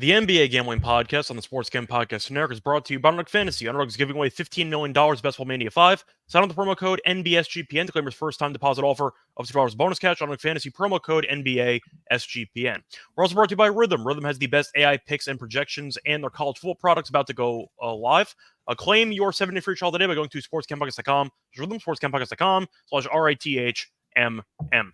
The NBA Gambling Podcast on the Sports Gambling Podcast Network is brought to you by Underdog Fantasy. Underdog is giving away $15 million Best Ball Mania 5. Sign on the promo code NBSGPN to claim your first-time deposit offer of $2 bonus cash. Underdog Fantasy promo code NBASGPN. We're also brought to you by Rhythm. Rhythm has the best AI picks and projections, and their college football products about to go live. Claim your 7-day free trial today by going to sportsgamblingpodcast.com, rhythmsportsgamblingpodcast.com/RITHMM.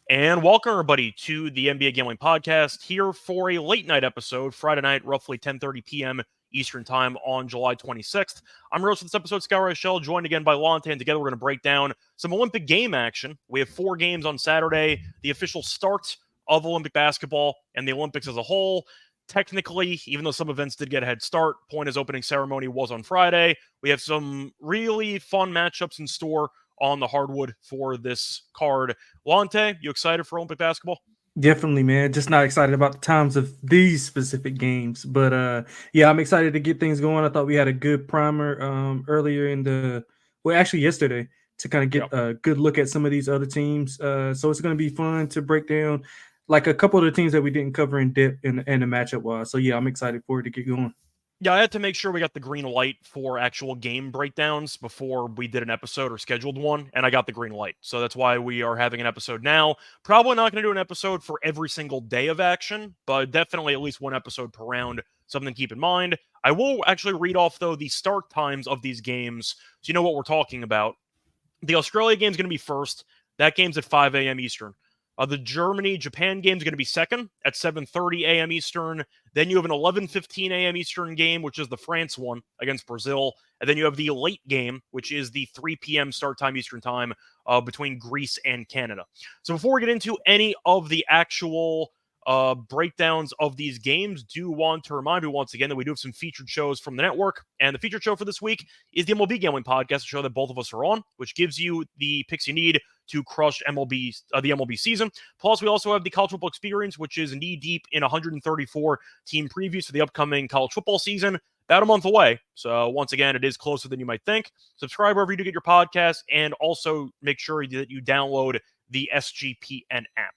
And welcome, everybody, to the NBA Gambling Podcast, here for a late-night episode, Friday night, roughly 10:30 p.m. Eastern Time on July 26th. I'm your host for this episode, Reichel, joined again by Lonte, and together we're going to break down some Olympic game action. We have 4 games on Saturday, the official start of Olympic basketball and the Olympics as a whole. Technically, even though some events did get a head start, point is opening ceremony was on Friday. We have some really fun matchups in store on the hardwood for this card. Lonte, you excited for Olympic basketball? Definitely, man. Just not excited about the times of these specific games. But yeah, I'm excited to get things going. I thought we had a good primer earlier actually yesterday, to kind of get a good look at some of these other teams. So it's going to be fun to break down like a couple of the teams that we didn't cover in depth in the matchup wise. So yeah, I'm excited for it to get going. Yeah, I had to make sure we got the green light for actual game breakdowns before we did an episode or scheduled one, and I got the green light. So that's why we are having an episode now. Probably not going to do an episode for every single day of action, but definitely at least one episode per round. Something to keep in mind. I will actually read off, though, the start times of these games so you know what we're talking about. The Australia game is going to be first. That game's at 5 a.m. Eastern. The Germany-Japan game is going to be second at 7:30 a.m. Eastern. Then you have an 11:15 a.m. Eastern game, which is the France one against Brazil. And then you have the late game, which is the 3 p.m. start time Eastern time between Greece and Canada. So before we get into any of the actual breakdowns of these games, do want to remind you once again that we do have some featured shows from the network. And the featured show for this week is the MLB Gambling Podcast, a show that both of us are on, which gives you the picks you need to crush the MLB season. Plus, we also have the College Football Experience, which is knee-deep in 134 team previews for the upcoming college football season. About a month away. So once again, it is closer than you might think. Subscribe wherever you do get your podcast, and also make sure that you download the SGPN app.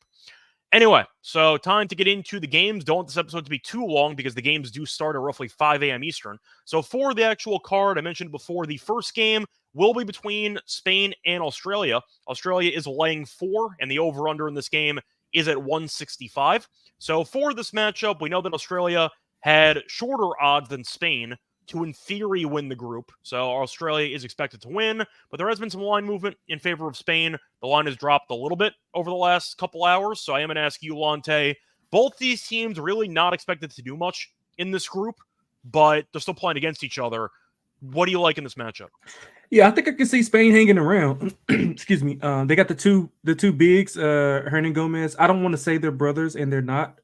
Anyway, so time to get into the games. Don't want this episode to be too long because the games do start at roughly 5 a.m. Eastern. So for the actual card, I mentioned before, the first game will be between Spain and Australia. Australia is laying 4, and the over-under in this game is at 165. So for this matchup, we know that Australia had shorter odds than Spain to, in theory, win the group. So Australia is expected to win, but there has been some line movement in favor of Spain. The line has dropped a little bit over the last couple hours, so I am going to ask you, Lonte, both these teams really not expected to do much in this group, but they're still playing against each other. What do you like in this matchup? Yeah, I think I can see Spain hanging around. Excuse me. They got the two bigs, Hernan Gomez. I don't want to say they're brothers, and they're not.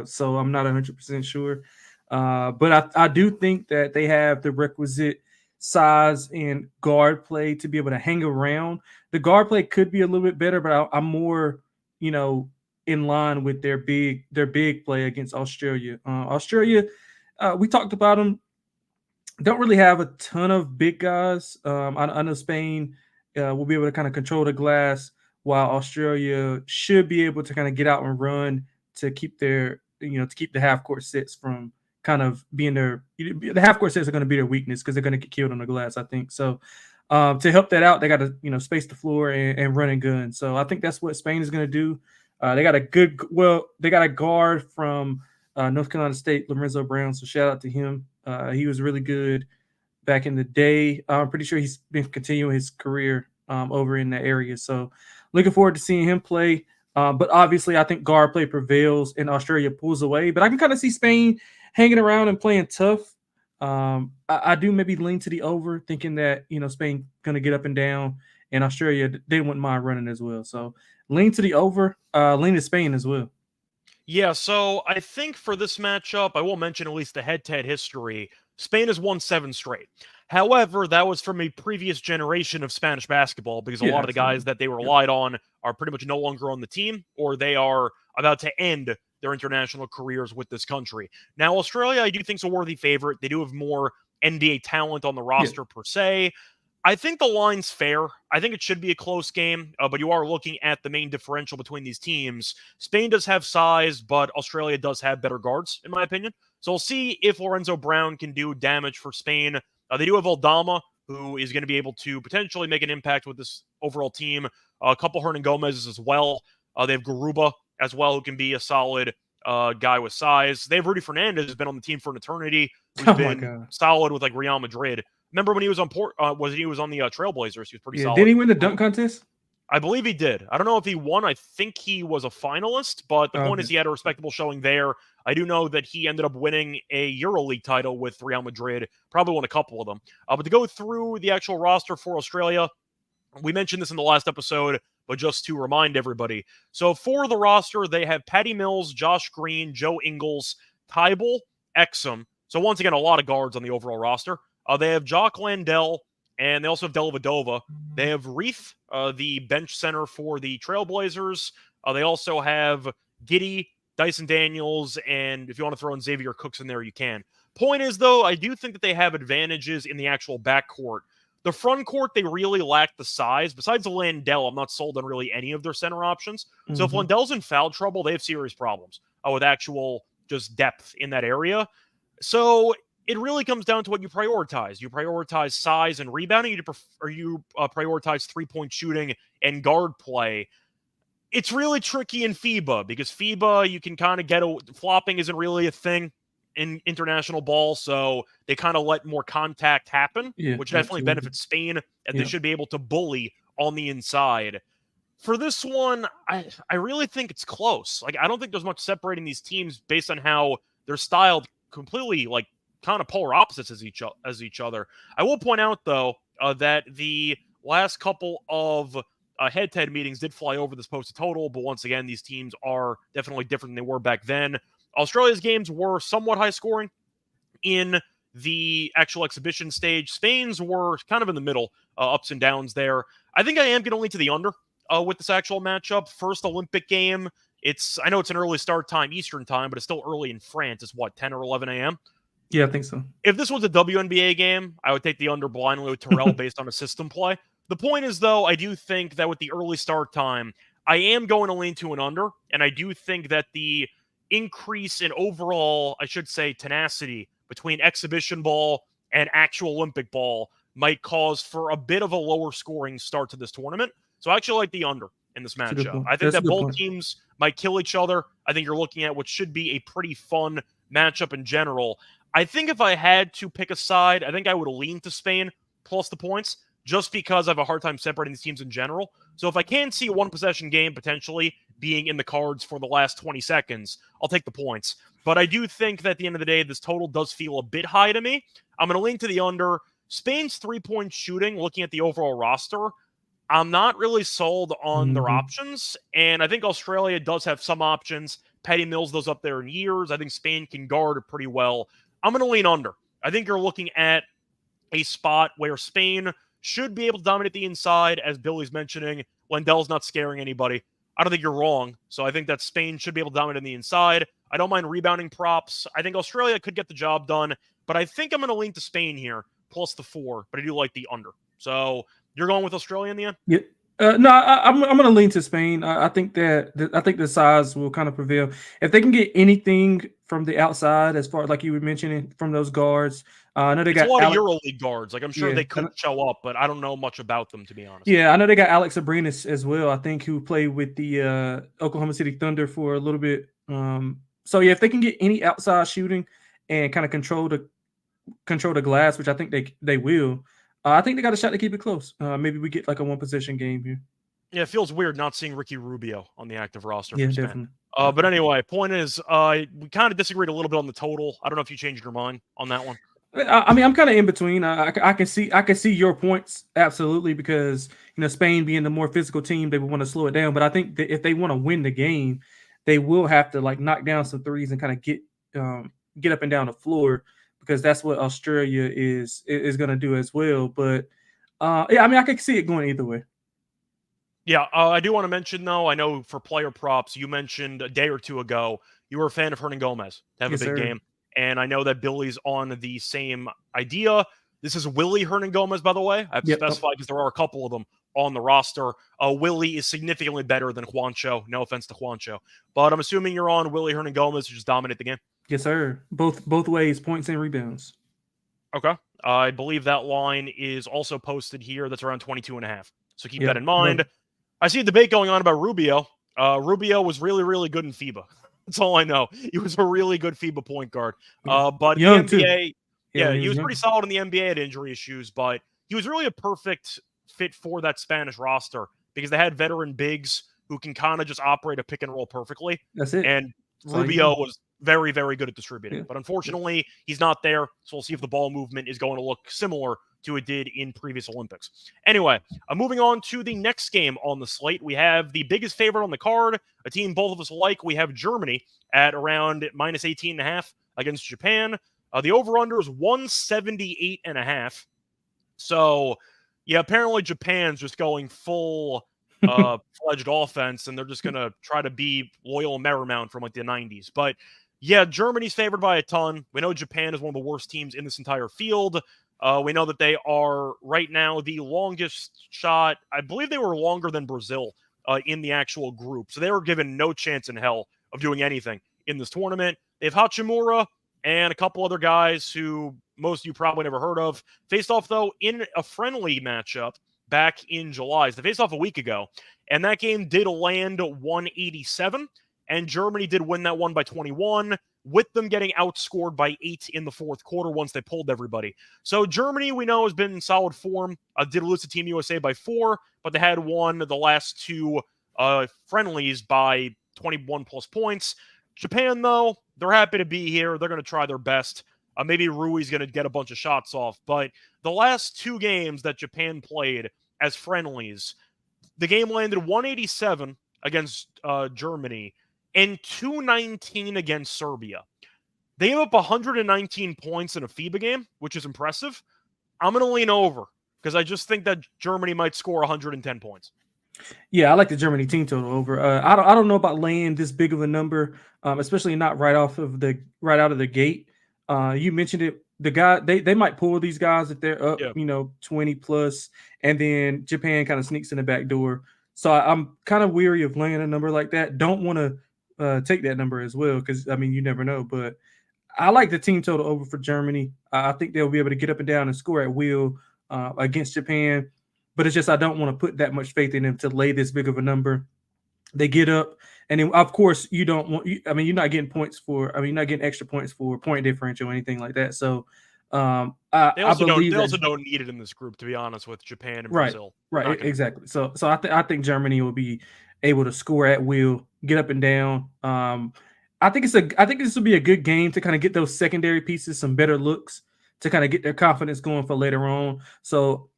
So I'm not 100% sure. But I do think that they have the requisite size and guard play to be able to hang around. The guard play could be a little bit better, but I'm more, in line with their big play against Australia. Australia, we talked about them. Don't really have a ton of big guys. I know Spain will be able to kind of control the glass, while Australia should be able to kind of get out and run to keep their, to keep the half court sets from kind of being the half court sets are going to be their weakness because they're going to get killed on the glass, I think. So to help that out, they got to, space the floor and run and gun. So I think that's what Spain is going to do. They got a guard from North Carolina State, Lorenzo Brown. So shout out to him. He was really good back in the day. I'm pretty sure he's been continuing his career over in that area. So looking forward to seeing him play. But obviously, I think guard play prevails and Australia pulls away. But I can kind of see Spain hanging around and playing tough. I do maybe lean to the over, thinking that, Spain going to get up and down, and Australia, they wouldn't mind running as well. So lean to the over, lean to Spain as well. Yeah, so I think for this matchup, I will mention at least the head-to-head history. Spain has won 7 straight. However, that was from a previous generation of Spanish basketball because a lot of the guys that they relied on are pretty much no longer on the team, or they are about to end their international careers with this country. Now, Australia, I do think is a worthy favorite. They do have more NBA talent on the roster per se. I think the line's fair. I think it should be a close game, but you are looking at the main differential between these teams. Spain does have size, but Australia does have better guards, in my opinion. So we'll see if Lorenzo Brown can do damage for Spain. They do have Aldama, who is going to be able to potentially make an impact with this overall team. A couple Hernan Gomez's as well. They have Garuba as well, who can be a solid guy with size. They have Rudy Fernandez, who's been on the team for an eternity, who's Oh my been god. solid with like Real Madrid. Remember when he was on he was on the Trailblazers? He was pretty Yeah, solid. did he win the dunk contest? I believe he did. I don't know if he won. I think he was a finalist, but the point is he had a respectable showing there. I do know that he ended up winning a EuroLeague title with Real Madrid, probably won a couple of them. But to go through the actual roster for Australia, we mentioned this in the last episode, but just to remind everybody. So for the roster, they have Patty Mills, Josh Green, Joe Ingles, Tybal, Exum. So once again, a lot of guards on the overall roster. They have Jock Landell, and they also have Dellavedova. They have Reith, the bench center for the Trailblazers. They also have Giddey, Dyson Daniels, and if you want to throw in Xavier Cooks in there, you can. Point is, though, I do think that they have advantages in the actual backcourt. The front court, they really lack the size. Besides Landell, I'm not sold on really any of their center options. Mm-hmm. So if Landell's in foul trouble, they have serious problems with actual just depth in that area. So it really comes down to what you prioritize. You prioritize size and rebounding, or you prioritize three-point shooting and guard play. It's really tricky in FIBA because FIBA, you can kind of get flopping isn't really a thing in international ball, so they kind of let more contact happen, which definitely benefits Spain, and they should be able to bully on the inside. For this one, I really think it's close. Like, I don't think there's much separating these teams based on how they're styled completely, like, kind of polar opposites as each other. I will point out, though, that the last couple of head-to-head meetings did fly over this posted total, but once again, these teams are definitely different than they were back then. Australia's games were somewhat high-scoring in the actual exhibition stage. Spain's were kind of in the middle, ups and downs there. I think I am going to lean to the under with this actual matchup. First Olympic game. I know it's an early start time, Eastern time, but it's still early in France. It's what, 10 or 11 a.m.? Yeah, I think so. If this was a WNBA game, I would take the under blindly with Terrell based on a system play. The point is, though, I do think that with the early start time, I am going to lean to an under, and I do think that the increase in overall, I should say, tenacity between exhibition ball and actual Olympic ball might cause for a bit of a lower scoring start to this tournament. So I actually like the under in this matchup. I think that both teams might kill each other. I think you're looking at what should be a pretty fun matchup in general. I think if I had to pick a side, I think I would lean to Spain plus the points, just because I have a hard time separating these teams in general. So if I can see a one-possession game potentially being in the cards for the last 20 seconds, I'll take the points. But I do think that at the end of the day, this total does feel a bit high to me. I'm going to lean to the under. Spain's three-point shooting, looking at the overall roster, I'm not really sold on their options. And I think Australia does have some options. Patty Mills does up there in years. I think Spain can guard it pretty well. I'm going to lean under. I think you're looking at a spot where Spain should be able to dominate the inside, as Billy's mentioning. Landell's not scaring anybody. I don't think you're wrong. So I think that Spain should be able to dominate the inside. I don't mind rebounding props. I think Australia could get the job done, but I think I'm going to lean to Spain here, plus the 4, but I do like the under. So you're going with Australia in the end? Yeah. No, I'm going to lean to Spain. I think the size will kind of prevail. If they can get anything from the outside, as far like you were mentioning, from those guards, I know they got a lot of EuroLeague guards. Like, I'm sure they could show up, but I don't know much about them, to be honest. Yeah, I know they got Alex Abrinas as well, I think, who played with the Oklahoma City Thunder for a little bit. So yeah, if they can get any outside shooting and kind of control the glass, which I think they will, I think they got a shot to keep it close. Maybe we get like a one-possession game here. Yeah, it feels weird not seeing Ricky Rubio on the active roster. Yeah, for Spain. definitely. But anyway, point is, we kind of disagreed a little bit on the total. I don't know if you changed your mind on that one. I mean, I'm kind of in between. I can see your points absolutely, because Spain being the more physical team, they would want to slow it down. But I think that if they want to win the game, they will have to like knock down some threes and kind of get up and down the floor, because that's what Australia is going to do as well. But yeah, I mean, I can see it going either way. Yeah, I do want to mention, though, I know for player props, you mentioned a day or two ago, you were a fan of Hernan Gomez to have a big game. And I know that Billy's on the same idea. This is Willie Hernangomez, by the way. I have to specify because there are a couple of them on the roster. Willie is significantly better than Juancho. No offense to Juancho. But I'm assuming you're on Willie Hernangomez to just dominate the game. Yes, sir. Both ways, points and rebounds. Okay. I believe that line is also posted here. That's around 22.5. So keep that in mind. I see a debate going on about Rubio. Rubio was really, really good in FIBA. That's all I know. He was a really good FIBA point guard. But young the NBA, too. Yeah, he was pretty solid in the NBA. Had injury issues, but he was really a perfect fit for that Spanish roster because they had veteran bigs who can kind of just operate a pick and roll perfectly. That's it. And Rubio was very, very good at distributing. But unfortunately, he's not there. So we'll see if the ball movement is going to look similar to it did in previous Olympics. Anyway, moving on to the next game on the slate. We have the biggest favorite on the card, a team both of us like. We have Germany at around minus 18.5 against Japan. The over-under is 178.5. So, yeah, apparently Japan's just going full fledged offense, and they're just going to try to be loyal Marymount from like the 90s. But, yeah, Germany's favored by a ton. We know Japan is one of the worst teams in this entire field. We know that they are right now the longest shot. I believe they were longer than Brazil in the actual group. So they were given no chance in hell of doing anything in this tournament. They have Hachimura and a couple other guys who most of you probably never heard of. Faced off, though, in a friendly matchup back in July. So they faced off a week ago, and that game did land 187, and Germany did win that one by 21, with them getting outscored by 8 in the fourth quarter once they pulled everybody. So Germany, we know, has been in solid form. Did lose to Team USA by 4, but they had won the last 2 friendlies by 21-plus points. Japan, though, they're happy to be here. They're going to try their best. Maybe Rui's going to get a bunch of shots off. But the last 2 games that Japan played as friendlies, the game landed 187 against Germany and 219 against Serbia. They gave up 119 points in a FIBA game, which is impressive. I'm going to lean over because I just think that Germany might score 110 points. Yeah, I like the Germany team total over. I don't know about laying this big of a number, especially not right out of the gate. You mentioned it. The guy they might pull these guys if they're up, 20 plus, and then Japan kind of sneaks in the back door. So I'm kind of weary of laying a number like that. Don't want to take that number as well because you never know. But I like the team total over for Germany. I think they'll be able to get up and down and score at will against Japan. But it's just I don't want to put that much faith in them to lay this big of a number. They get up, and then of course you don't want. You're not getting points for. You're not getting extra points for point differential or anything like that. So they also don't need it in this group, to be honest, with Japan and Brazil. Right, exactly. So I think Germany will be able to score at will, get up and down. I think this will be a good game to kind of get those secondary pieces some better looks to kind of get their confidence going for later on. So.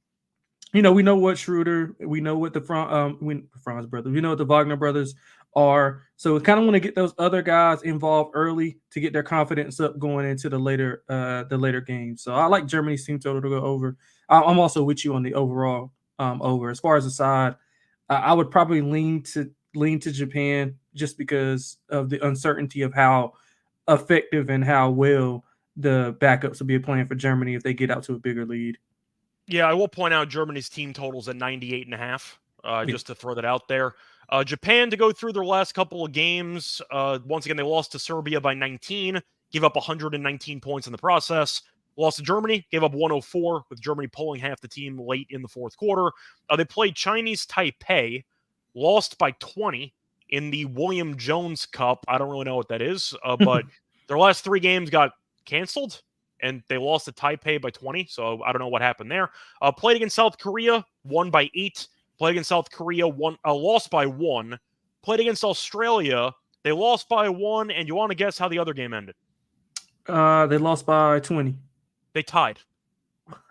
We know what Schroeder, we know what the Franz brothers, we know what the Wagner brothers are. So we kind of want to get those other guys involved early to get their confidence up going into the later games. So I like Germany's team total to go over. I'm also with you on the overall over. As far as the side, I would probably lean to Japan just because of the uncertainty of how effective and how well the backups will be playing for Germany if they get out to a bigger lead. Yeah, I will point out Germany's team totals at 98.5, just to throw that out there. Japan, to go through their last couple of games, once again, they lost to Serbia by 19, gave up 119 points in the process. Lost to Germany, gave up 104, with Germany pulling half the team late in the fourth quarter. They played Chinese Taipei, lost by 20 in the William Jones Cup. I don't really know what that is, but their last 3 games got canceled. And they lost to Taipei by 20, so I don't know what happened there. Played against South Korea, won by 8. Played against South Korea, lost by 1. Played against Australia, they lost by 1, and you want to guess how the other game ended? They lost by 20. They tied.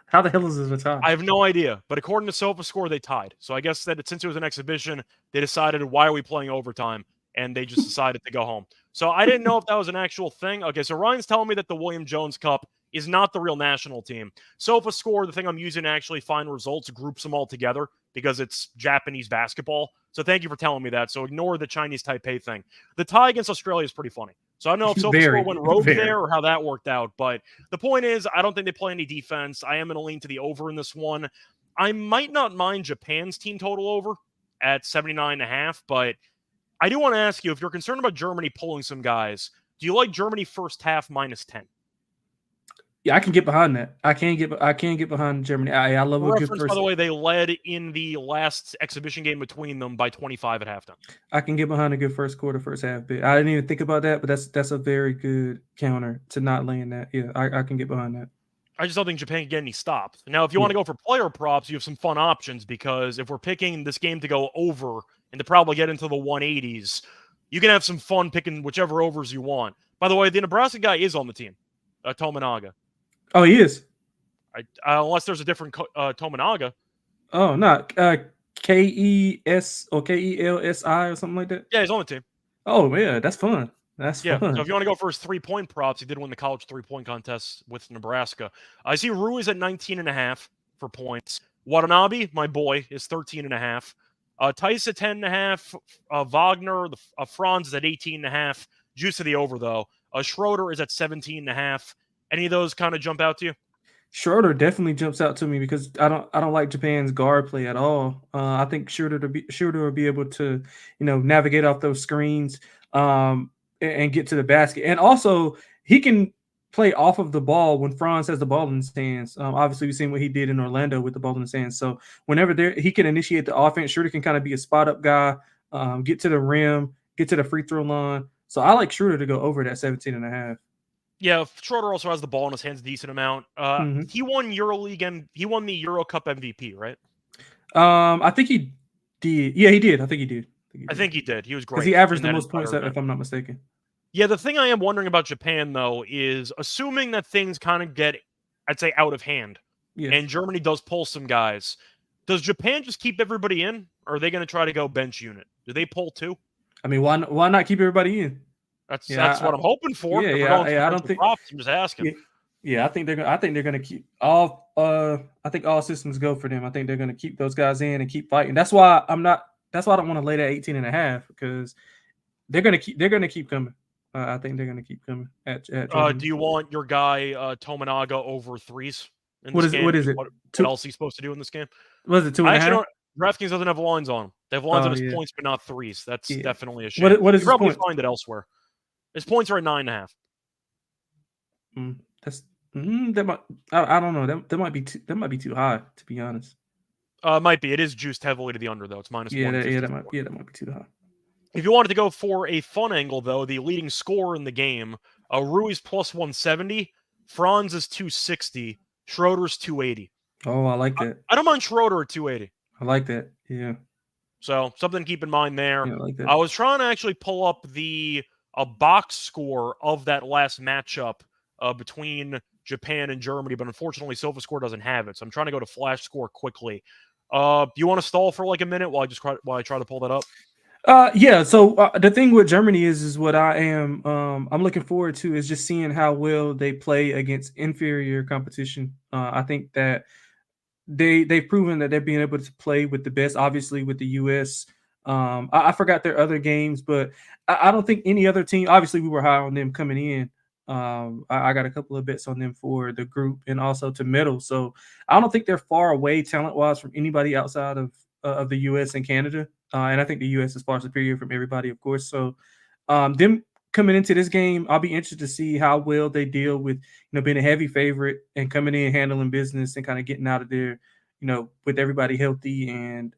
How the hell is this a tie? I have no idea, but according to SofaScore, they tied. So I guess that since it was an exhibition, they decided, why are we playing overtime? And they just decided to go home. So I didn't know if that was an actual thing. Okay, so Ryan's telling me that the William Jones Cup is not the real national team. SofaScore, the thing I'm using to actually find results, groups them all together because it's Japanese basketball. So thank you for telling me that. So ignore the Chinese Taipei thing. The tie against Australia is pretty funny. So I don't know if SofaScore Very, went rogue very. there or how that worked out. But the point is, I don't think they play any defense. I am going to lean to the over in this one. I might not mind Japan's team total over at 79.5, but I do want to ask you, if you're concerned about Germany pulling some guys, do you like Germany first half -10? Yeah, I can get behind that. I can get behind Germany. I love For a good reference, by first. the way, they led in the last exhibition game between them by 25 at halftime. I can get behind a good first quarter, first half bit. I didn't even think about that, but that's a very good counter to not laying that. Yeah, I can get behind that. I just don't think Japan can get any stops. Now, if you Yeah. want to go for player props, you have some fun options, because if we're picking this game to go over and to probably get into the 180s, you can have some fun picking whichever overs you want. By the way, the Nebraska guy is on the team, Tominaga. Oh, he is. Unless there's a different Tominaga. Oh, not KES or KELSI or something like that. Yeah, he's on the team. Oh yeah, that's fun. That's Yeah, fun. so if you want to go for his 3-point props, he did win the college 3-point contest with Nebraska. I see Ruiz at 19.5 for points. Watanabe, my boy, is 13.5. Tice at 10.5. Wagner, Franz is at 18.5. Juice to the over, though. Schroeder is at 17.5. Any of those kind of jump out to you? Schroeder definitely jumps out to me because I don't like Japan's guard play at all. I think Schroeder will be able to navigate off those screens and get to the basket, and also he can play off of the ball when Franz has the ball in his hands. Obviously, we've seen what he did in Orlando with the ball in his hands. So whenever he can initiate the offense, Schroeder can kind of be a spot up guy, get to the rim, get to the free throw line. So I like Schroeder to go over that 17.5. Yeah, Schroeder also has the ball in his hands a decent amount. He won EuroLeague and he won the Euro Cup MVP, right? I think he did. Yeah, he did. I think he did. I think he did. He was great. Because he averaged the most points, if I'm not mistaken. Yeah, the thing I am wondering about Japan, though, is assuming that things kind of get, I'd say, out of hand, and Germany does pull some guys, does Japan just keep everybody in, or are they going to try to go bench unit? Do they pull too? I mean, why not keep everybody in? That's what I'm hoping for. I don't think props, I'm just asking. Yeah, I think they're gonna keep all. I think all systems go for them. I think they're gonna keep those guys in and keep fighting. That's why I don't want to lay that 18.5, because they're gonna keep coming. I think they're gonna keep coming at do you want your guy Tominaga over threes in what this is game? what is it? What else he's supposed to do in this game? Was it 2.5? DraftKings doesn't have lines on them. They have lines on his points, but not threes. That's definitely a shame. What is you probably his point? find it elsewhere. His points are at 9.5. That's that might. I don't know. That might be too high, to be honest. Might be. It is juiced heavily to the under, though. It's -1. That might be too high. If you wanted to go for a fun angle, though, the leading scorer in the game, Ruiz +170, Franz is 260, Schroeder's 280. Oh, I like that. I don't mind Schroeder at 280. I like that. Yeah. So something to keep in mind there. Yeah, I like that. I was trying to actually pull up a box score of that last matchup between Japan and Germany, but unfortunately SofaScore doesn't have it. So I'm trying to go to Flash Score quickly. Do you want to stall for like a minute while I try to pull that up? Yeah. So the thing with Germany is what I'm looking forward to is just seeing how well they play against inferior competition. I think that they've proven that they're being able to play with the best. Obviously, with the U.S., I forgot their other games, but I don't think any other team. Obviously, we were high on them coming in. I got a couple of bets on them for the group and also to medal. So I don't think they're far away talent-wise from anybody outside of the U.S. and Canada. And I think the U.S. is far superior from everybody, of course. So them coming into this game, I'll be interested to see how well they deal with, being a heavy favorite and coming in, handling business and kind of getting out of there, with everybody healthy and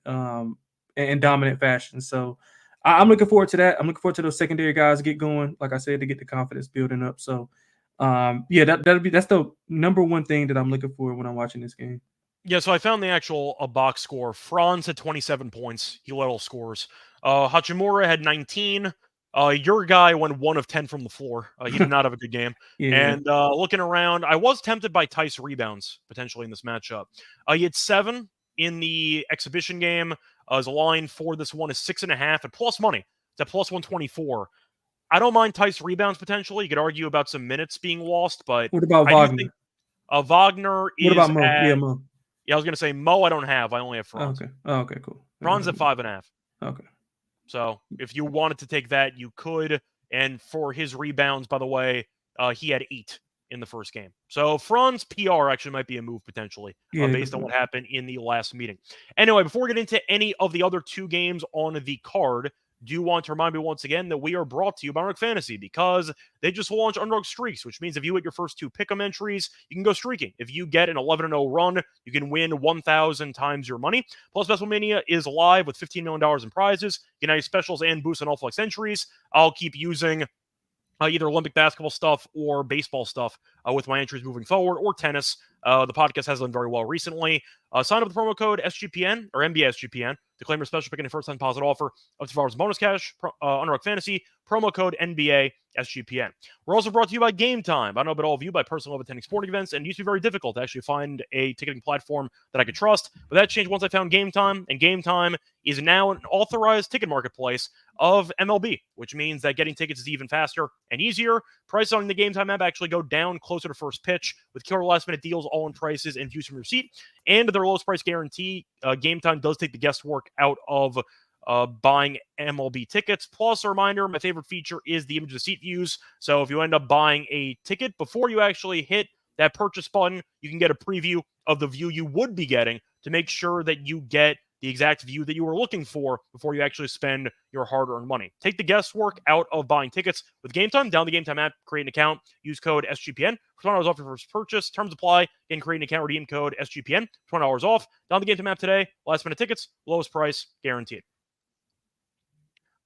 dominant fashion. So I'm looking forward to that. I'm looking forward to those secondary guys get going, like I said, to get the confidence building up. So that's the number one thing that I'm looking for when I'm watching this game. Yeah, so I found the actual box score. Franz had 27 points. He led all scores. Hachimura had 19. Your guy went 1 of 10 from the floor. He did not have a good game. And looking around, I was tempted by Tice rebounds potentially in this matchup. He had 7 in the exhibition game. His line for this one is 6.5 at plus money. It's at +124. I don't mind Tice rebounds potentially. You could argue about some minutes being lost, but what about Wagner? Wagner is what about Mo? Mo. Yeah, I was going to say Mo I don't have. I only have Franz. Okay. Oh, okay, cool. Franz at 5.5. Okay. So if you wanted to take that, you could. And for his rebounds, by the way, he had 8 in the first game. So Franz PR actually might be a move potentially, based on what happened in the last meeting. Anyway, before we get into any of the other 2 games on the card, do want to remind me once again that we are brought to you by Underdog Fantasy, because they just launched Underdog Streaks, which means if you hit your first 2 pick'em entries, you can go streaking. If you get an 11-0 run, you can win 1,000 times your money. Plus, WrestleMania is live with $15 million in prizes. You can have specials and boosts on all flex entries. I'll keep using either Olympic basketball stuff or baseball stuff with my entries moving forward, or tennis. The podcast has done very well recently. Sign up with the promo code SGPN or NBA SGPN to claim your special pick and a first-time deposit offer up to $5 bonus cash. Underdog Fantasy, promo code NBA SGPN. We're also brought to you by Game Time. I don't know about all of you, but I personally love attending sporting events, and it used to be very difficult to actually find a ticketing platform that I could trust. But that changed once I found Game Time, and Game Time is now an authorized ticket marketplace of MLB, which means that getting tickets is even faster and easier. Prices on the Game Time app actually go down closer to first pitch with killer last-minute deals, all-in prices, and views from your seat. And their lowest price guarantee, Game Time does take the guesswork out of buying MLB tickets. Plus, a reminder, my favorite feature is the image of the seat views. So if you end up buying a ticket, before you actually hit that purchase button, you can get a preview of the view you would be getting to make sure that you get the exact view that you were looking for before you actually spend your hard-earned money. Take the guesswork out of buying tickets with Game Time. Download the Game Time app, create an account, use code SGPN for $20 off your first purchase. Terms apply. Again, create an account, redeem code SGPN, $20 off. Download the Game Time app today. Last-minute tickets, lowest price, guaranteed.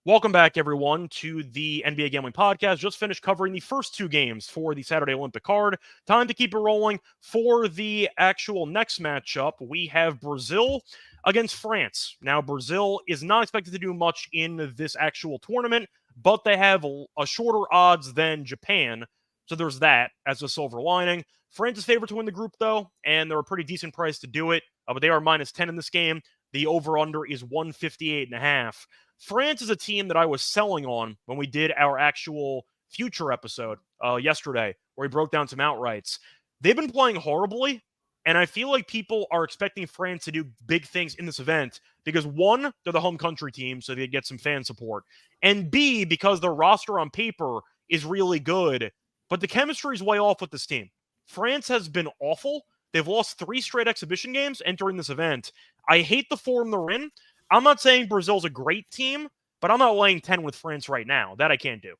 Welcome back, everyone, to the NBA Gambling Podcast. Just finished covering the first 2 games for the Saturday Olympic card. Time to keep it rolling for the actual next matchup. We have Brazil against France. Now, Brazil is not expected to do much in this actual tournament, but they have a shorter odds than Japan. So there's that as a silver lining. France is favored to win the group, though, and they're a pretty decent price to do it. But they are -10 in this game. The over-under is 158.5. France is a team that I was selling on when we did our actual future episode yesterday, where we broke down some outrights. They've been playing horribly, and I feel like people are expecting France to do big things in this event because, 1, they're the home country team, so they get some fan support, and B, because their roster on paper is really good, but the chemistry is way off with this team. France has been awful. They've lost 3 straight exhibition games entering this event. I hate the form they're in. I'm not saying Brazil's a great team, but I'm not laying 10 with France right now. That I can't do.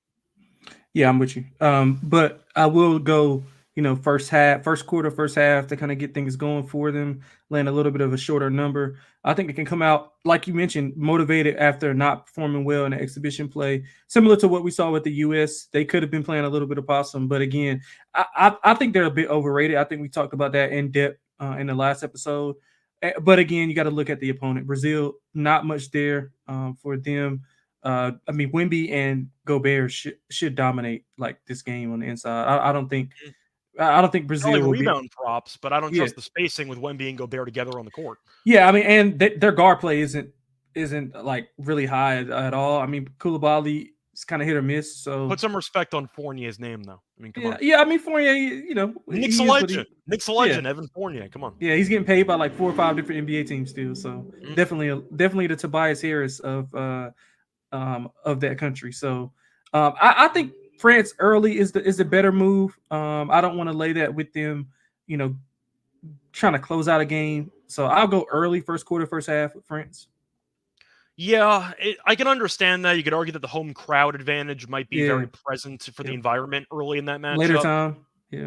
Yeah, I'm with you. But I will go, first quarter, first half to kind of get things going for them, land a little bit of a shorter number. I think they can come out, like you mentioned, motivated after not performing well in the exhibition play, similar to what we saw with the U.S. They could have been playing a little bit of possum, but again, I think they're a bit overrated. I think we talked about that in depth in the last episode. But again, you got to look at the opponent. Brazil, not much there for them. Wemby and Gobert should dominate like this game on the inside. I don't think Brazil I like will rebound props, but I don't trust the spacing with Wemby and Gobert together on the court. Yeah, and their guard play isn't like really high at all. Koulibaly is kind of hit or miss. So put some respect on Fournier's name, though. Come on. Yeah, Fournier, Nick's a legend. Nick's a legend. Yeah. Evan Fournier, come on. Yeah, he's getting paid by like 4 or 5 different NBA teams still. So definitely the Tobias Harris of that country. So I think France early is the better move. I don't want to lay that with them, trying to close out a game. So I'll go early, first quarter, first half with France. Yeah, I can understand that. You could argue that the home crowd advantage might be very present for the environment early in that matchup. Later time.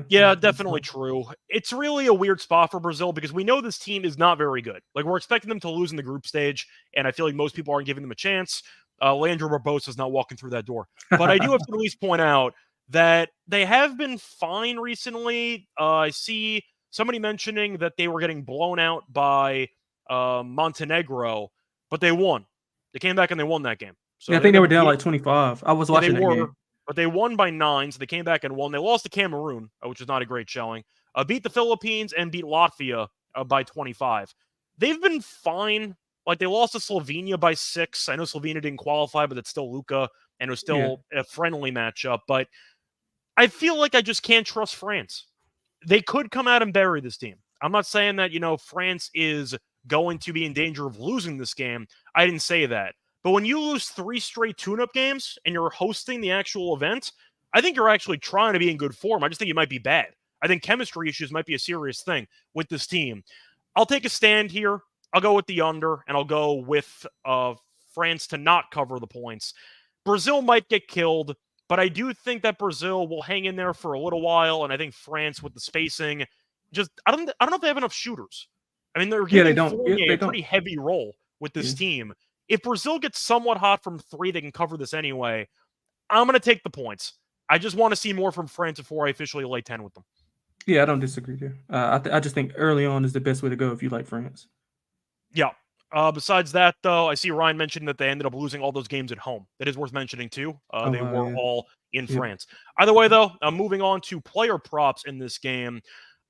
Yeah, definitely true. It's really a weird spot for Brazil because we know this team is not very good. Like, we're expecting them to lose in the group stage, and I feel like most people aren't giving them a chance. Leandro Barbosa is not walking through that door. But I do have to at least point out that they have been fine recently. I see somebody mentioning that they were getting blown out by Montenegro, but they won. They came back and they won that game. So I think they were down like 25. I was watching that game. But they won by 9, so they came back and won. They lost to Cameroon, which is not a great showing. Beat the Philippines and beat Latvia by 25. They've been fine. Like, they lost to Slovenia by 6. I know Slovenia didn't qualify, but it's still Luka, and it was still a friendly matchup. But I feel like I just can't trust France. They could come out and bury this team. I'm not saying that, France is going to be in danger of losing this game. I didn't say that. But when you lose 3 straight tune-up games and you're hosting the actual event, I think you're actually trying to be in good form. I just think you might be bad. I think chemistry issues might be a serious thing with this team. I'll take a stand here. I'll go with the under, and I'll go with France to not cover the points. Brazil might get killed, but I do think that Brazil will hang in there for a little while, and I think France with the spacing, I don't know if they have enough shooters. I mean, they're Yeah, they giving don't. Yeah, Fournier they a don't. pretty heavy role with this Yeah. team. If Brazil gets somewhat hot from 3, they can cover this anyway. I'm going to take the points. I just want to see more from France before I officially lay 10 with them. Yeah, I don't disagree there. I just think early on is the best way to go if you like France. Yeah. Besides that, though, I see Ryan mentioned that they ended up losing all those games at home. That is worth mentioning, too. They were Yeah. all in Yep. France. Either way, though, moving on to player props in this game,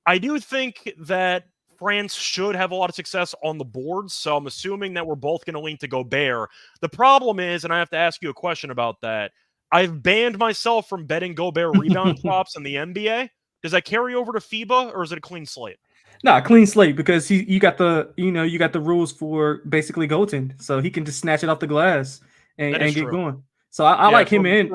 I do think that France should have a lot of success on the boards, so I'm assuming that we're both going to lean to Gobert. The problem is, and I have to ask you a question about that, I've banned myself from betting Gobert rebound props in the NBA. Does that carry over to FIBA, or is it a clean slate? Nah, clean slate because you got the rules for basically goaltending, so he can just snatch it off the glass and That is get true. going. So I like him in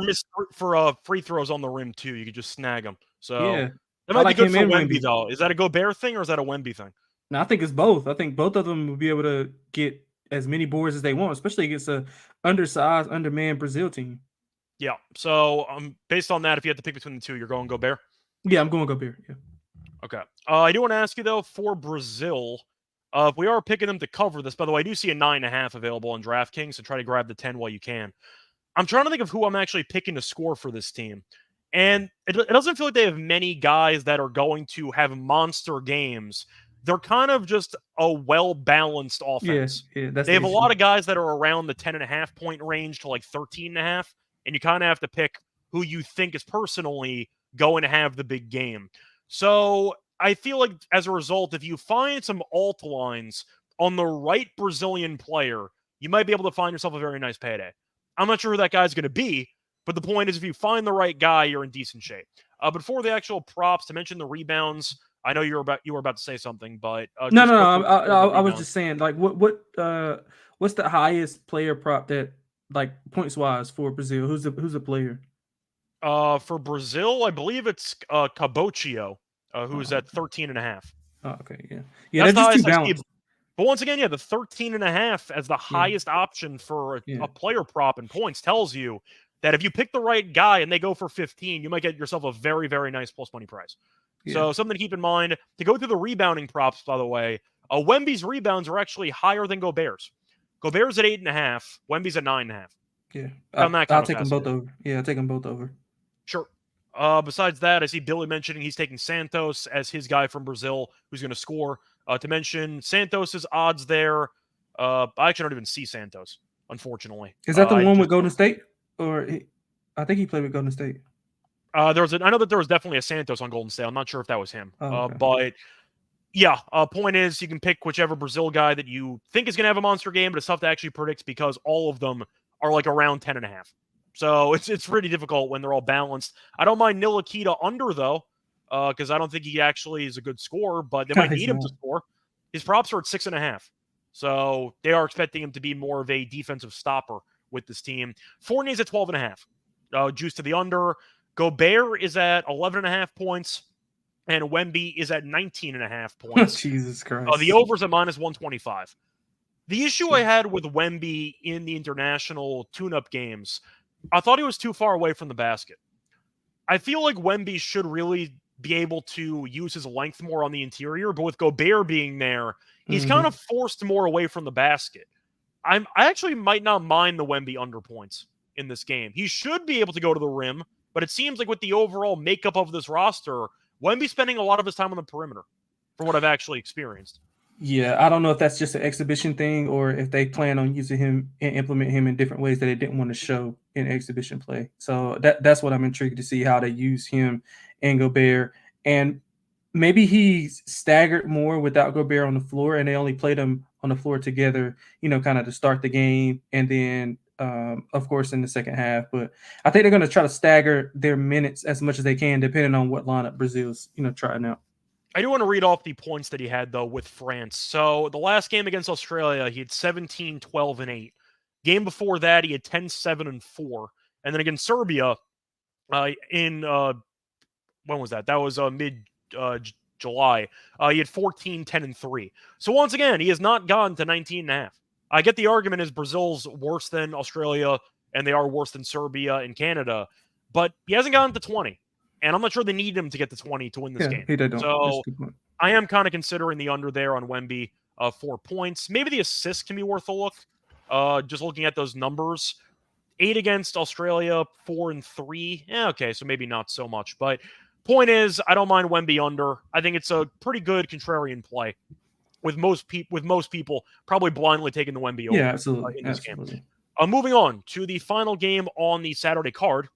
for free throws on the rim too. You could just snag them. So yeah. that I might be like good him for and Wemby Wemby. though. Is that a Gobert thing or is that a Wemby thing? No, I think it's both. I think both of them will be able to get as many boards as they want, especially against a undersized, undermanned Brazil team. Yeah. So based on that, if you had to pick between the two, you're going Gobert. Yeah, I'm going Gobert. Yeah. Okay. I do want to ask you though for Brazil. If we are picking them to cover this, by the way, I do see a 9.5 available on DraftKings, so try to grab the 10 while you can. I'm trying to think of who I'm actually picking to score for this team. And it doesn't feel like they have many guys that are going to have monster games. They're kind of just a well-balanced offense. Yeah, that's They the have a issue. lot of guys that are around the 10.5 point range to like 13.5, and you kind of have to pick who you think is personally going to have the big game. So I feel like as a result, if you find some alt lines on the right Brazilian player, you might be able to find yourself a very nice payday. I'm not sure who that guy's going to be, but the point is if you find the right guy, you're in decent shape. But for the actual props, to mention the rebounds, I know you were about to say something, but No, just no, no. quickly for the I was rebounds. just saying, like, what's the highest player prop that, like, points wise for Brazil? Who's the player? For Brazil, I believe it's Caboccio, who's Oh, at 13.5. okay, yeah, That's they're the just too highest I see. balanced. But once again, yeah, the 13.5 as the Yeah, highest option for yeah, a player prop in points tells you that if you pick the right guy and they go for 15, you might get yourself a very, very nice plus money price. yeah. So something to keep in mind. To go through the rebounding props, by the way, Wemby's rebounds are actually higher than Gobert's. Gobert's at 8.5. Wemby's at 9.5. Yeah, Found that kind I'll of take them both fascinating. over. Yeah, I'll take them both over. Sure. Besides that, I see Billy mentioning he's taking Santos as his guy from Brazil who's going to score. To mention Santos's odds there, I actually don't even see Santos, unfortunately. Is that the I one with just Golden State? I think he played with Golden State. I know that there was definitely a Santos on Golden State. I'm not sure if that was him. Oh, okay. But yeah, point is you can pick whichever Brazil guy that you think is going to have a monster game, but it's tough to actually predict because all of them are like around 10.5. So it's pretty difficult when they're all balanced. I don't mind Nilakita under though, because I don't think he actually is a good scorer, but they might He's need him not. to score. His props are at 6.5. So they are expecting him to be more of a defensive stopper with this team. Fournier's at 12.5. Juice to the under. Gobert is at 11.5 points, and Wemby is at 19.5 points. Jesus Christ. The over's at minus 125. The issue I had with Wemby in the international tune-up games, I thought he was too far away from the basket. I feel like Wemby should really be able to use his length more on the interior, but with Gobert being there, he's kind of forced more away from the basket. I actually might not mind the Wemby under points in this game. He should be able to go to the rim, but it seems like with the overall makeup of this roster, Wemby's spending a lot of his time on the perimeter, from what I've actually experienced. Yeah, I don't know if that's just an exhibition thing or if they plan on using him and implement him in different ways that they didn't want to show in exhibition play. So that's what I'm intrigued to see how they use him and Gobert. And maybe he's staggered more without Gobert on the floor and they only played him on the floor together, kind of to start the game and then of course in the second half. But I think they're going to try to stagger their minutes as much as they can depending on what lineup Brazil's, trying out. I do want to read off the points that he had, though, with France. So the last game against Australia, he had 17, 12, and 8. Game before that, he had 10-7-4. And then against Serbia, in when was that? That was mid July. He had 14-10-3. So once again, he has not gotten to 19.5. I get the argument is Brazil's worse than Australia, and they are worse than Serbia and Canada, but he hasn't gotten to 20. And I'm not sure they need him to get to 20 to win this game. They don't. So I am kind of considering the under there on Wemby, 4 points. Maybe the assist can be worth a look. Just looking at those numbers. 8 against Australia, 4-3. Yeah, okay, so maybe not so much. But point is, I don't mind Wemby under. I think it's a pretty good contrarian play. With most people probably blindly taking the Wemby over. Yeah, absolutely. In this game. Moving on to the final game on the Saturday card,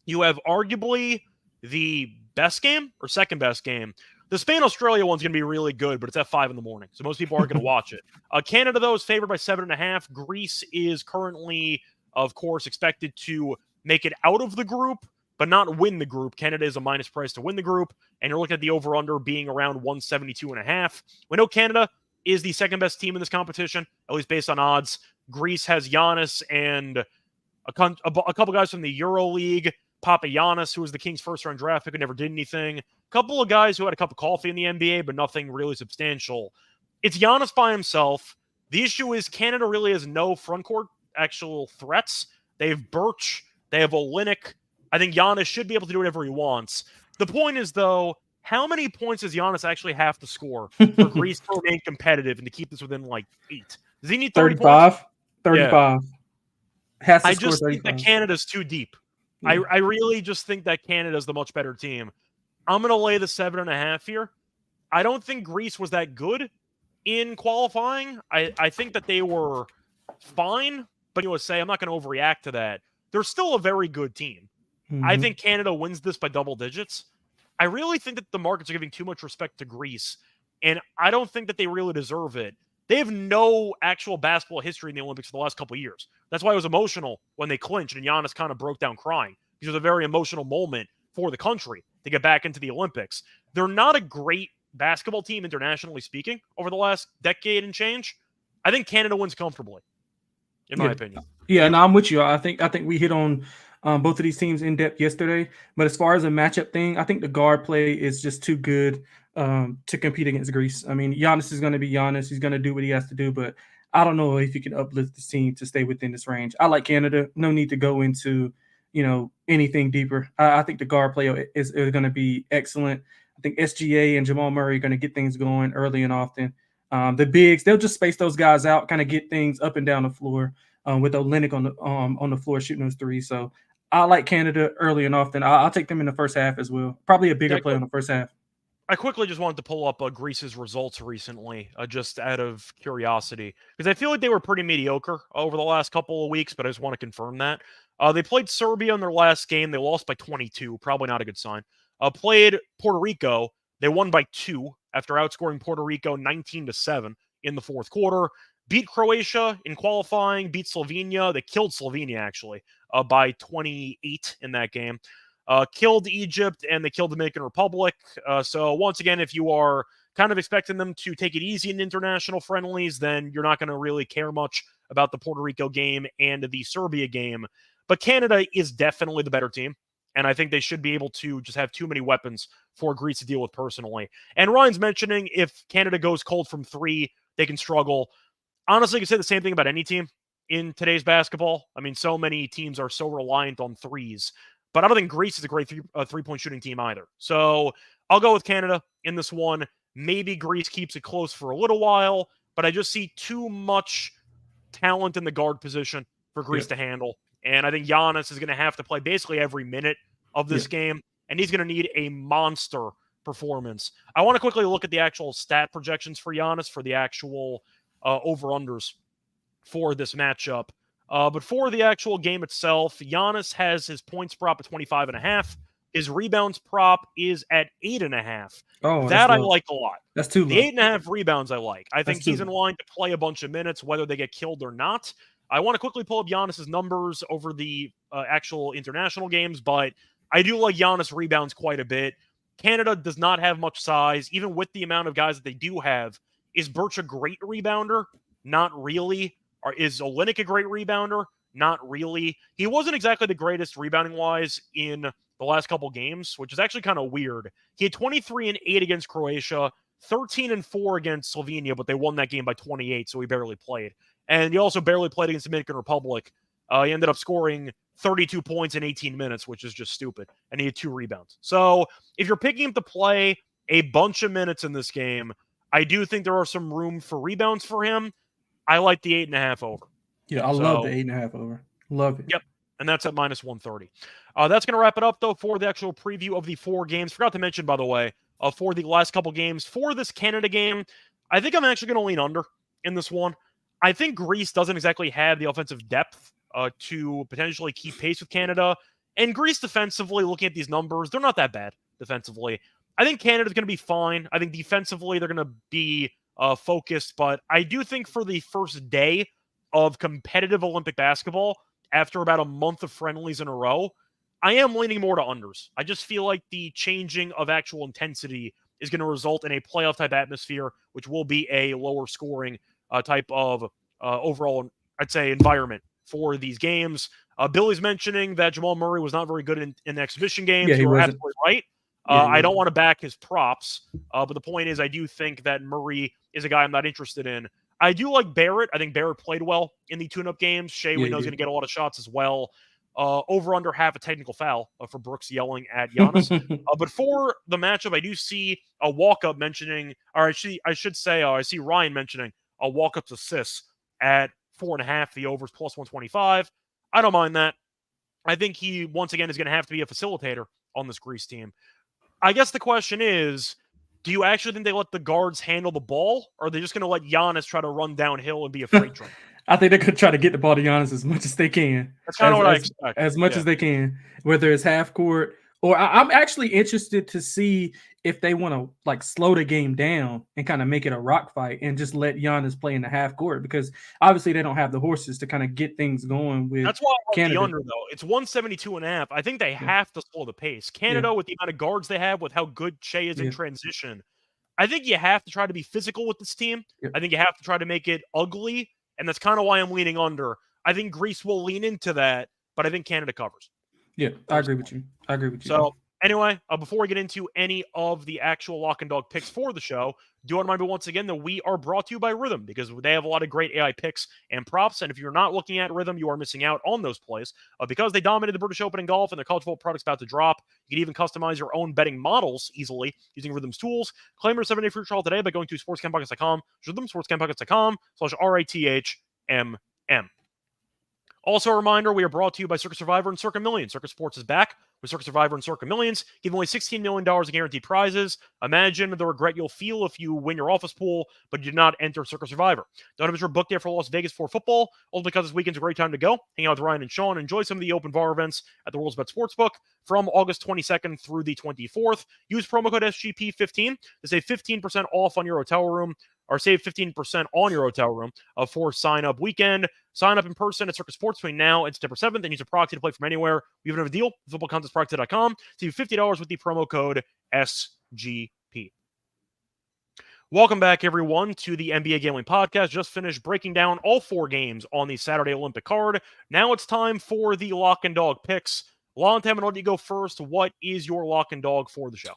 you have arguably the best game or second best game. The Spain-Australia one's going to be really good, but it's at 5 a.m, so most people aren't going to watch it. Canada, though, is favored by 7.5. Greece is currently, of course, expected to make it out of the group, but not win the group. Canada is a minus price to win the group, and you're looking at the over-under being around 172.5. We know Canada is the second best team in this competition, at least based on odds. Greece has Giannis and a couple guys from the Euro League. Papagiannis, who was the Kings' first-round draft pick, who never did anything. A couple of guys who had a cup of coffee in the NBA, but nothing really substantial. It's Giannis by himself. The issue is Canada really has no front court actual threats. They have Birch. They have Olynyk. I think Giannis should be able to do whatever he wants. The point is, though, how many points does Giannis actually have to score for Greece to remain competitive and to keep this within, 8? Does he need 35? 35. Yeah. I just think that Canada's too deep. Yeah. I really just think that Canada's the much better team. I'm going to lay the 7.5 here. I don't think Greece was that good in qualifying. I think that they were fine, but I'm not going to overreact to that. They're still a very good team. Mm-hmm. I think Canada wins this by double digits. I really think that the markets are giving too much respect to Greece, and I don't think that they really deserve it. They have no actual basketball history in the Olympics for the last couple of years. That's why it was emotional when they clinched and Giannis kind of broke down crying. Because it was a very emotional moment for the country to get back into the Olympics. They're not a great basketball team, internationally speaking, over the last decade and change. I think Canada wins comfortably, in my opinion. Yeah, and I'm with you. I think we hit on both of these teams in depth yesterday. But as far as a matchup thing, I think the guard play is just too good to compete against Greece. I mean, Giannis is going to be Giannis. He's going to do what he has to do, but I don't know if he can uplift the team to stay within this range. I like Canada. No need to go into, anything deeper. I think the guard play is going to be excellent. I think SGA and Jamal Murray are going to get things going early and often. The bigs, they'll just space those guys out, kind of get things up and down the floor with Olynyk on the floor shooting those threes. So I like Canada early and often. I'll take them in the first half as well. Probably a bigger play in the first half. I quickly just wanted to pull up Greece's results recently, just out of curiosity, because I feel like they were pretty mediocre over the last couple of weeks, but I just want to confirm that. They played Serbia in their last game. They lost by 22. Probably not a good sign. Played Puerto Rico. They won by 2 after outscoring Puerto Rico 19-7 in the fourth quarter. Beat Croatia in qualifying. Beat Slovenia. They killed Slovenia, actually, by 28 in that game. Killed Egypt, and they killed the Dominican Republic. So once again, if you are kind of expecting them to take it easy in international friendlies, then you're not going to really care much about the Puerto Rico game and the Serbia game. But Canada is definitely the better team, and I think they should be able to just have too many weapons for Greece to deal with personally. And Ryan's mentioning if Canada goes cold from 3, they can struggle. Honestly, you can say the same thing about any team in today's basketball. I mean, so many teams are so reliant on threes. But I don't think Greece is a great three-point shooting team either. So I'll go with Canada in this one. Maybe Greece keeps it close for a little while, but I just see too much talent in the guard position for Greece to handle. And I think Giannis is going to have to play basically every minute of this game, and he's going to need a monster performance. I want to quickly look at the actual stat projections for Giannis for the actual over-unders for this matchup. But for the actual game itself, Giannis has his points prop at 25.5. His rebounds prop is at 8.5. Oh, that I like a lot. That's too low. The 8.5 rebounds I like. I think he's in line to play a bunch of minutes, whether they get killed or not. I want to quickly pull up Giannis's numbers over the actual international games, but I do like Giannis rebounds quite a bit. Canada does not have much size, even with the amount of guys that they do have. Is Birch a great rebounder? Not really. Is Olynyk a great rebounder? Not really. He wasn't exactly the greatest rebounding-wise in the last couple games, which is actually kind of weird. He had 23 and 8 against Croatia, 13 and 4 against Slovenia, but they won that game by 28, so he barely played. And he also barely played against the Dominican Republic. He ended up scoring 32 points in 18 minutes, which is just stupid. And he had 2 rebounds. So if you're picking him to play a bunch of minutes in this game, I do think there are some room for rebounds for him. I like the 8.5 over. Yeah, I love the 8.5 over. Love it. Yep. And that's at minus 130. That's going to wrap it up, though, for the actual preview of the 4 games. Forgot to mention, by the way, for the last couple games, for this Canada game, I think I'm actually going to lean under in this one. I think Greece doesn't exactly have the offensive depth to potentially keep pace with Canada. And Greece defensively, looking at these numbers, they're not that bad defensively. I think Canada's going to be fine. I think defensively they're going to be focused. But I do think for the first day of competitive Olympic basketball, after about a month of friendlies in a row, I am leaning more to unders. I just feel like the changing of actual intensity is going to result in a playoff-type atmosphere, which will be a lower scoring type of overall, I'd say, environment for these games. Billy's mentioning that Jamal Murray was not very good in exhibition games. Yeah, he You're wasn't. absolutely right. I don't want to back his props, but the point is I do think that Murray is a guy I'm not interested in. I do like Barrett. I think Barrett played well in the tune-up games. Shea, we know, is going to get a lot of shots as well. Over under half a technical foul for Brooks yelling at Giannis. But for the matchup, I do see a walk-up mentioning, or I should say, I see Ryan mentioning a walk-up assist at 4.5. The overs plus 125. I don't mind that. I think he, once again, is going to have to be a facilitator on this Greece team. I guess the question is, do you actually think they let the guards handle the ball, or are they just going to let Giannis try to run downhill and be a freight train? I think they're going to try to get the ball to Giannis as much as they can. That's kind of what I expect. As much as they can, whether it's half court or I'm actually interested to see if they want to like slow the game down and kind of make it a rock fight and just let Giannis play in the half court, because obviously they don't have the horses to kind of get things going with. That's why I like Canada. the under, though. It's 172.5. I think they have to slow the pace. Canada, with the amount of guards they have, with how good Shea is in transition, I think you have to try to be physical with this team. I think you have to try to make it ugly, and that's kind of why I'm leaning under. I think Greece will lean into that, but I think Canada covers. Yeah, I agree with you. So, anyway, before we get into any of the actual lock and dog picks for the show, do want to remind you once again that we are brought to you by Rhythm, because they have a lot of great AI picks and props. And if you're not looking at Rhythm, you are missing out on those plays because they dominated the British Open in golf and their college football products about to drop. You can even customize your own betting models easily using Rhythm's tools. Claim your 7-day free trial today by going to sportscamppockets.com. Rhythm, sportscamppockets.com/RITHMM. Also, a reminder, we are brought to you by Circus Survivor and Circa Millions. Circus Sports is back with Circus Survivor and Circa Millions, giving away $16 million in guaranteed prizes. Imagine the regret you'll feel if you win your office pool, but you did not enter Circus Survivor. Don't have your book there for Las Vegas for football, only because this weekend's a great time to go. Hang out with Ryan and Sean, enjoy some of the open bar events at the World's Bet Sportsbook from August 22nd through the 24th. Use promo code SGP15 to save 15% off on your hotel room, or save 15% on your hotel room for sign-up weekend. Sign up in person at Circus Sports between now and September 7th and use a proxy to play from anywhere. We even have a deal, footballcontestproxy.com. Save $50 with the promo code SGP. Welcome back, everyone, to the NBA Gambling Podcast. Just finished breaking down all 4 games on the Saturday Olympic card. Now it's time for the lock and dog picks. Lonte, I'm going to let you go first. What is your lock and dog for the show?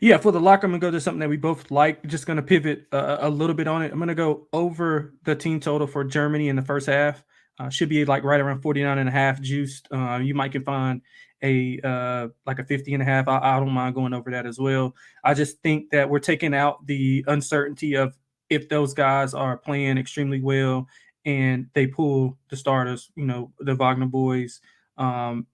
Yeah, for the lock, I'm going to go to something that we both like. Just going to pivot a little bit on it. I'm going to go over the team total for Germany in the first half. Should be like right around 49.5 juiced. You might can find a 50.5. I don't mind going over that as well. I just think that we're taking out the uncertainty of if those guys are playing extremely well and they pull the starters, the Wagner boys and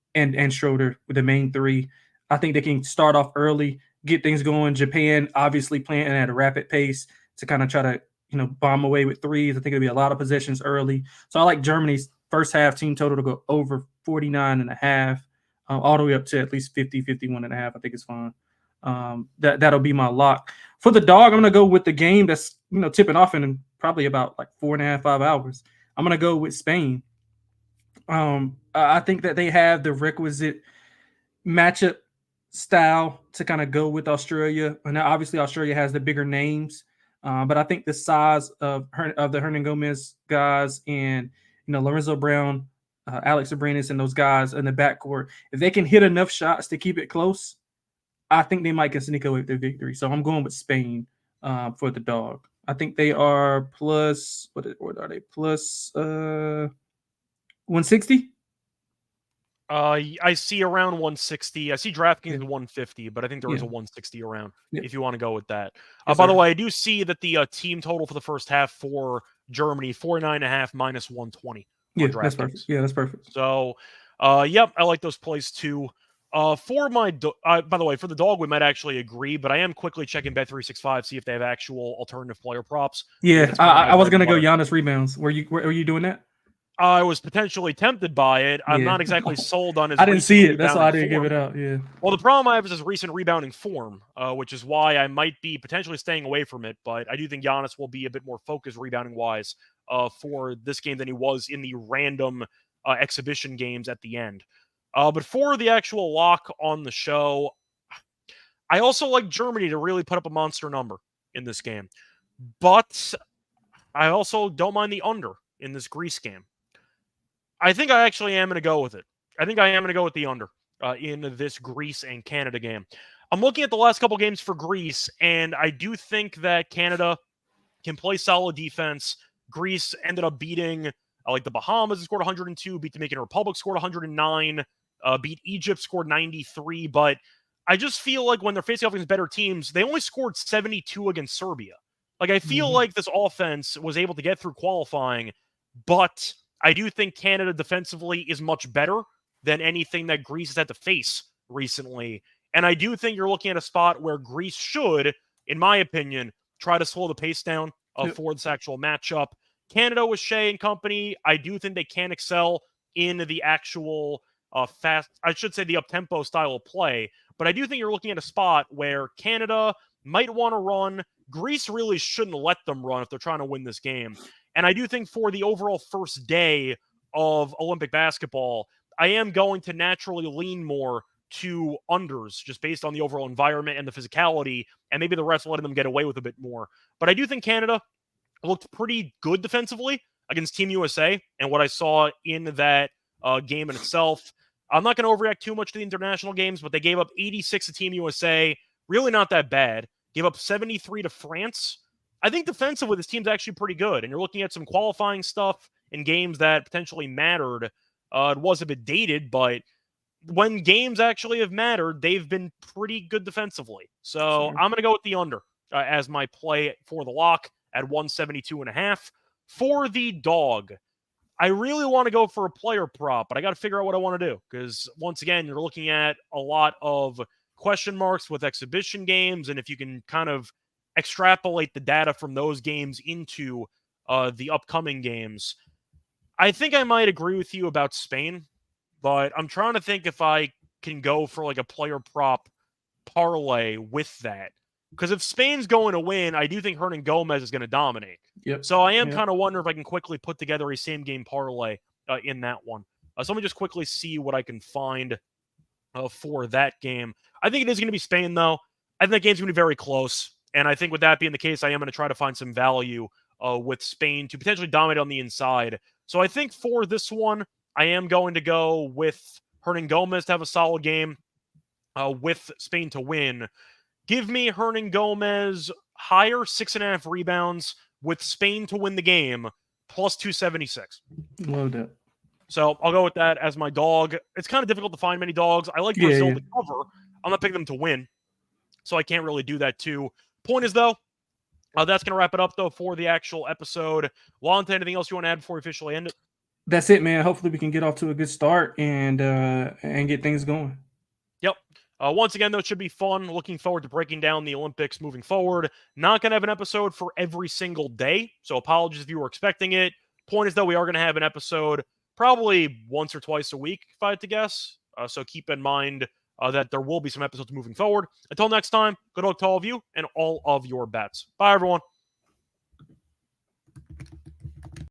Schroeder with the main 3. I think they can start off early, get things going. Japan obviously playing at a rapid pace to kind of try to, bomb away with threes. I think it'll be a lot of possessions early. So I like Germany's first half team total to go over 49.5, all the way up to at least 50, 51.5. I think it's fine. That'll be my lock. For the dog, I'm going to go with the game that's, tipping off in probably about like 4.5, 5 hours. I'm going to go with Spain. I think that they have the requisite matchup style to kind of go with Australia. And now obviously Australia has the bigger names, But I think the size of the Hernan Gomez guys and Lorenzo Brown, Alex Abranes, and those guys in the backcourt, if they can hit enough shots to keep it close, I think they might can sneak away with their victory. So I'm going with Spain for the dog. I think they are plus what are they plus 160? I see around 160. I see DraftKings at 150, but I think there is a 160 around if you want to go with that. By the way, I do see that the team total for the first half for Germany, 49.5 minus 120. Yeah, that's perfect. Yeah, that's perfect. So, yep, I like those plays too. For my, by the way, for the dog, we might actually agree, but I am quickly checking Bet365, see if they have actual alternative player props. Yeah, I was gonna go Giannis rebounds. Were you doing that? I was potentially tempted by it. I'm not exactly sold on his. I didn't see it. That's why I didn't give it out. Yeah. Well, the problem I have is his recent rebounding form, which is why I might be potentially staying away from it. But I do think Giannis will be a bit more focused rebounding wise for this game than he was in the random exhibition games at the end. But for the actual lock on the show, I also like Germany to really put up a monster number in this game. But I also don't mind the under in this Greece game. I think I actually am going to go with it. I think I am going to go with the under in this Greece and Canada game. I'm looking at the last couple games for Greece, and I do think that Canada can play solid defense. Greece ended up beating like the Bahamas, and scored 102, beat Dominican Republic, scored 109, beat Egypt, scored 93. But I just feel like when they're facing off against better teams, they only scored 72 against Serbia. Like, I feel like this offense was able to get through qualifying, but I do think Canada defensively is much better than anything that Greece has had to face recently. And I do think you're looking at a spot where Greece should, in my opinion, try to slow the pace down for this actual matchup. Canada with Shea and company, I do think they can excel in the actual the up-tempo style of play. But I do think you're looking at a spot where Canada might want to run. Greece really shouldn't let them run if they're trying to win this game. And I do think for the overall first day of Olympic basketball, I am going to naturally lean more to unders just based on the overall environment and the physicality, and maybe the refs letting them get away with a bit more. But I do think Canada looked pretty good defensively against Team USA, and what I saw in that game in itself. I'm not going to overreact too much to the international games, but they gave up 86 to Team USA. Really not that bad. Gave up 73 to France. I think defensively, this team's actually pretty good. And you're looking at some qualifying stuff in games that potentially mattered. It was a bit dated, but when games actually have mattered, they've been pretty good defensively. So I'm going to go with the under as my play for the lock at 172.5. For the dog, I really want to go for a player prop, but I got to figure out what I want to do. Because once again, you're looking at a lot of question marks with exhibition games. And if you can kind of extrapolate the data from those games into the upcoming games, I think I might agree with you about Spain, but I'm trying to think if I can go for like a player prop parlay with that. Because if Spain's going to win, I do think Hernan Gomez is going to dominate. So I am kind of wondering if I can quickly put together a same-game parlay in that one. So let me just quickly see what I can find for that game. I think it is going to be Spain, though. I think that game's going to be very close. And I think with that being the case, I am going to try to find some value with Spain to potentially dominate on the inside. So I think for this one, I am going to go with Hernan Gomez to have a solid game, with Spain to win. Give me Hernan Gomez higher 6.5 rebounds with Spain to win the game, plus 276. Love that. So I'll go with that as my dog. It's kind of difficult to find many dogs. I like Brazil to cover. I'm not picking them to win, so I can't really do that too. Point is, though, that's going to wrap it up, though, for the actual episode. Lonte, anything else you want to add before we officially end it? That's it, man. Hopefully we can get off to a good start and get things going. Yep. Once again, though, it should be fun. Looking forward to breaking down the Olympics moving forward. Not going to have an episode for every single day, so apologies if you were expecting it. Point is, though, we are going to have an episode probably once or twice a week, if I had to guess. So keep in mind that there will be some episodes moving forward. Until next time, good luck to all of you and all of your bets. Bye, everyone.